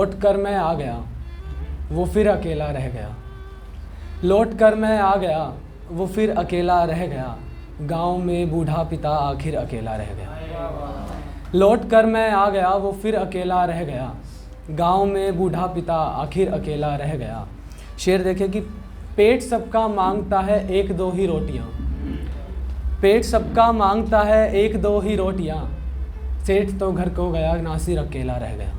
लौट कर मैं आ गया, वो फिर अकेला रह गया। लौट कर मैं आ गया, वो फिर अकेला रह गया। गांव में बूढ़ा पिता आखिर अकेला रह गया। लौट कर मैं आ गया, वो फिर अकेला रह गया। गांव में बूढ़ा पिता आखिर अकेला रह गया। शेर देखे कि पेट सबका मांगता है एक दो ही रोटियां। पेट सबका मांगता है एक दो ही रोटियां। सेठ तो घर को गया, नासिर अकेला रह गया।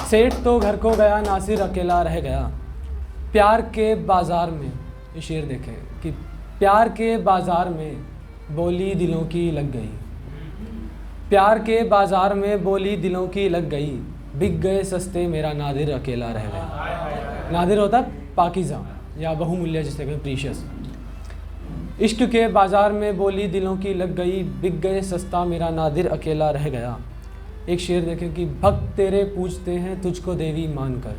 सेठ तो घर को गया, नासिर अकेला रह गया। प्यार के बाज़ार में, ये शेर देखें कि प्यार के बाज़ार में बोली दिलों की लग गई। प्यार के बाज़ार में बोली दिलों की लग गई। बिक गए सस्ते, मेरा नादिर अकेला रह गया। नादिर होता पाकीज़ा या बहुमूल्य, जिसे कहते प्रीशियस। इश्क के बाज़ार में बोली दिलों की लग गई। बिक गए सस्ता, मेरा नादिर अकेला रह गया। एक शेर देखें कि भक्त तेरे पूजते हैं तुझको देवी मानकर।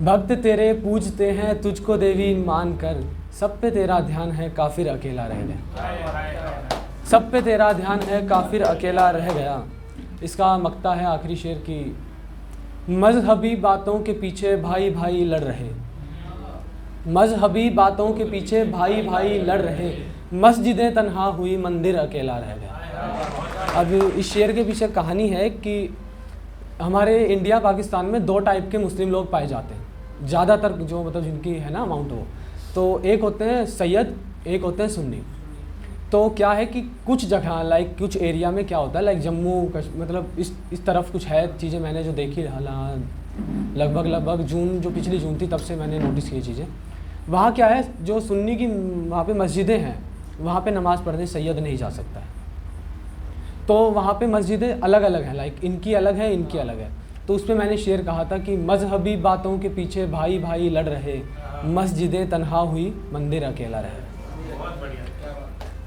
भक्त तेरे पूजते हैं तुझको देवी मानकर। सब पे तेरा ध्यान है, काफिर अकेला रह गया। सब पे तेरा ध्यान है, काफिर अकेला रह गया। इसका मक्ता है आखिरी शेर की, मजहबी बातों के पीछे भाई भाई लड़ रहे। मजहबी बातों के पीछे भाई भाई लड़ रहे। मस्जिदें तन्हा हुई, मंदिर अकेला रह गया। अब इस शेर के पीछे कहानी है कि हमारे इंडिया पाकिस्तान में दो टाइप के मुस्लिम लोग पाए जाते हैं ज़्यादातर, जो मतलब जिनकी है ना अमाउंट वो। तो एक होते हैं सैयद, एक होते हैं सुन्नी। तो क्या है कि कुछ जगह लाइक कुछ एरिया में क्या होता है, लाइक जम्मू मतलब इस तरफ कुछ है चीज़ें मैंने जो देखी लगभग जून, जो पिछली जून थी तब से मैंने नोटिस की चीज़ें। वहाँ क्या है, जो सुन्नी की वहाँ पे मस्जिदें हैं, वहाँ पे नमाज़ पढ़ने सैयद नहीं जा सकता है। तो वहाँ पे मस्जिदें अलग अलग हैं, लाइक इनकी अलग है, इनकी अलग है। तो उस पर मैंने शेर कहा था कि मजहबी बातों के पीछे भाई भाई लड़ रहे। मस्जिदें तन्हा हुई, मंदिर अकेला रहे।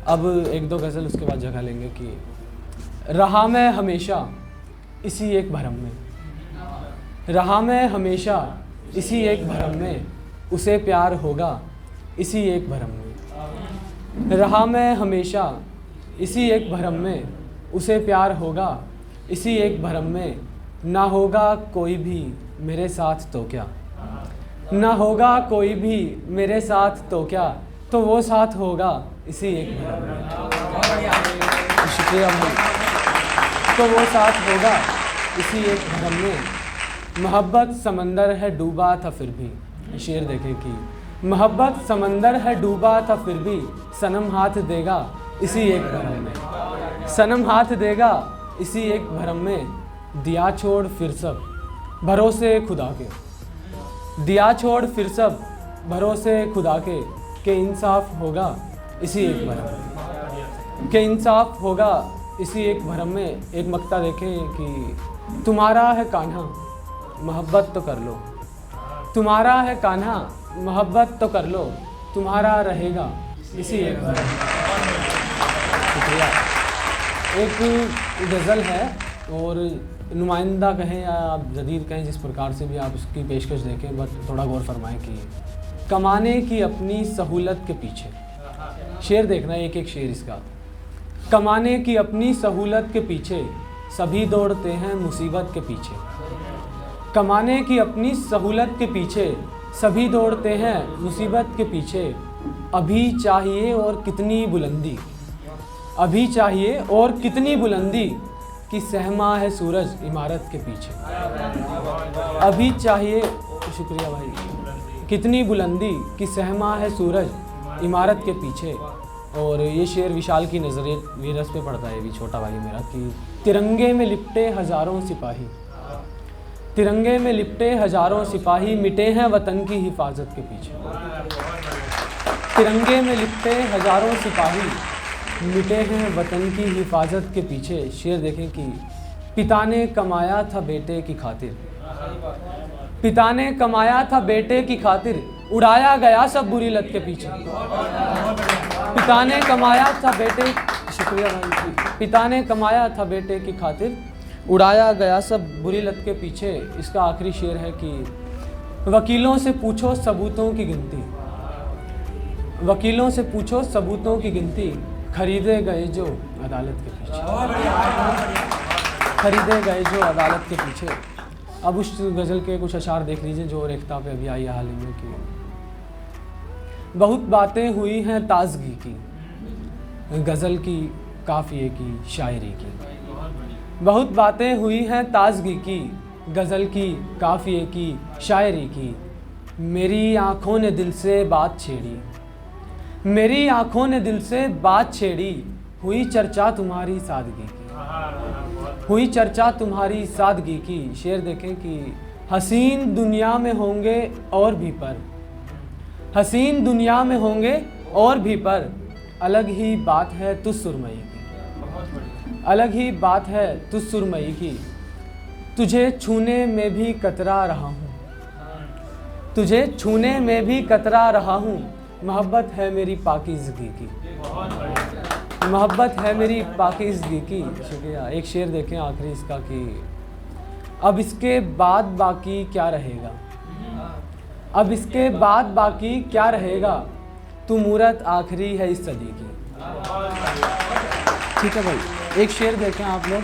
अब एक दो गज़ल उसके बाद जगह लेंगे कि रहा मैं हमेशा इसी एक भरम में। रहा मैं हमेशा इसी एक भरम में, उसे प्यार होगा इसी एक भरम में। रहा मैं हमेशा इसी एक भरम में, उसे प्यार होगा इसी एक भरम में। ना होगा कोई भी मेरे साथ तो क्या, ना होगा कोई भी मेरे साथ तो क्या, तो वो साथ होगा इसी एक भरम में। शुक्रिया भाई। तो वो साथ होगा इसी एक भरम में। मोहब्बत समंदर है डूबा था फिर भी, शेर देखें कि मोहब्बत समंदर है डूबा था फिर भी, सनम हाथ देगा इसी एक भरम में। सनम हाथ देगा इसी एक भरम में। दिया छोड़ फिर सब भरोसे खुदा के। दिया छोड़ फिर सब भरोसे खुदा के इंसाफ होगा इसी एक भरम में। के इंसाफ होगा इसी एक भरम में। एक मक्ता देखें कि तुम्हारा है कान्हा मोहब्बत तो कर लो। तुम्हारा है कान्हा मोहब्बत तो कर लो, तुम्हारा रहेगा इसी एक भरम में। शुक्रिया। एक गज़ल है और नुमाइंदा कहें या आप जदीद कहें, जिस प्रकार से भी आप उसकी पेशकश देखें, बट थोड़ा गौर फरमाएं कि कमाने की अपनी सहूलत के पीछे। शेर देखना एक एक शेर इसका। कमाने की अपनी सहूलत के पीछे सभी दौड़ते हैं मुसीबत के पीछे। कमाने की अपनी सहूलत के पीछे सभी दौड़ते हैं मुसीबत के पीछे। अभी चाहिए और कितनी बुलंदी, अभी चाहिए और कितनी बुलंदी कि सहमा है सूरज इमारत के पीछे। अभी चाहिए, शुक्रिया भाई, कितनी बुलंदी कि सहमा है सूरज इमारत के पीछे। और ये शेर विशाल की नज़रिए वीरस पे पड़ता है, भी छोटा भाई मेरा, कि तिरंगे में लिपटे हज़ारों सिपाही, तिरंगे में लिपटे हज़ारों सिपाही मिटे हैं वतन की हिफाजत के पीछे। तिरंगे में लिपटे हज़ारों सिपाही मिटे हैं वतन की हिफाजत के पीछे। शेर देखें कि पिता ने कमाया था बेटे की खातिर, पिता ने कमाया था बेटे की खातिर, उड़ाया गया सब बुरी लत के पीछे। पिता ने कमाया था बेटे, शुक्रिया भाई, पिता ने कमाया था बेटे की खातिर, उड़ाया गया सब बुरी लत के पीछे। इसका आखिरी शेर है कि वकीलों से पूछो सबूतों की गिनती, वकीलों से पूछो सबूतों की गिनती, खरीदे गए जो अदालत के पीछे, खरीदे गए जो अदालत के पीछे। अब उस गज़ल के कुछ अशार देख लीजिए जो रेख्ता पे अभी आई है हाल ही में कि बहुत बातें हुई हैं ताजगी की, गज़ल की काफ़िए की शायरी की। बहुत बातें हुई हैं ताजगी की, गज़ल की काफ़िए की शायरी की। मेरी आँखों ने दिल से बात छेड़ी, मेरी आँखों ने दिल से बात छेड़ी, हुई चर्चा तुम्हारी सादगी की, हुई चर्चा तुम्हारी सादगी की। शेर देखें कि हसीन दुनिया में होंगे और भी पर, हसीन दुनिया में होंगे और भी पर, अलग ही बात है तुझ सुरमई की, अलग ही बात है तुझ सुरमई की। तुझे छूने में भी कतरा रहा हूँ, तुझे छूने में भी कतरा रहा हूँ, मोहब्बत है मेरी पाकीज़गी की, मोहब्बत है मेरी पाकीज़गी की। शुक्रिया। एक शेर देखें आखिरी इसका कि अब इसके बाद बाकी क्या रहेगा, अब इसके बाद बाकी क्या रहेगा, तू मूरत आखिरी है इस सदी की। ठीक है भाई, एक शेर देखें आप लोग,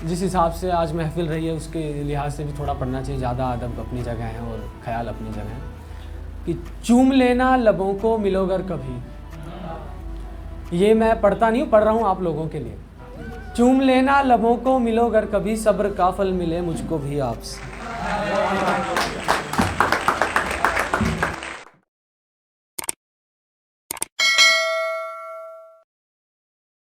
जिस हिसाब से आज महफिल रही है उसके लिहाज से भी थोड़ा पढ़ना चाहिए, ज़्यादा अदब अपनी जगह है और ख्याल अपनी जगह है कि चूम लेना लबों को मिलोगर कभी। ये मैं पढ़ता नहीं हूँ, पढ़ रहा हूँ आप लोगों के लिए। चूम लेना लबों को मिलोगर कभी, सब्र का फल मिले मुझको भी आपसे।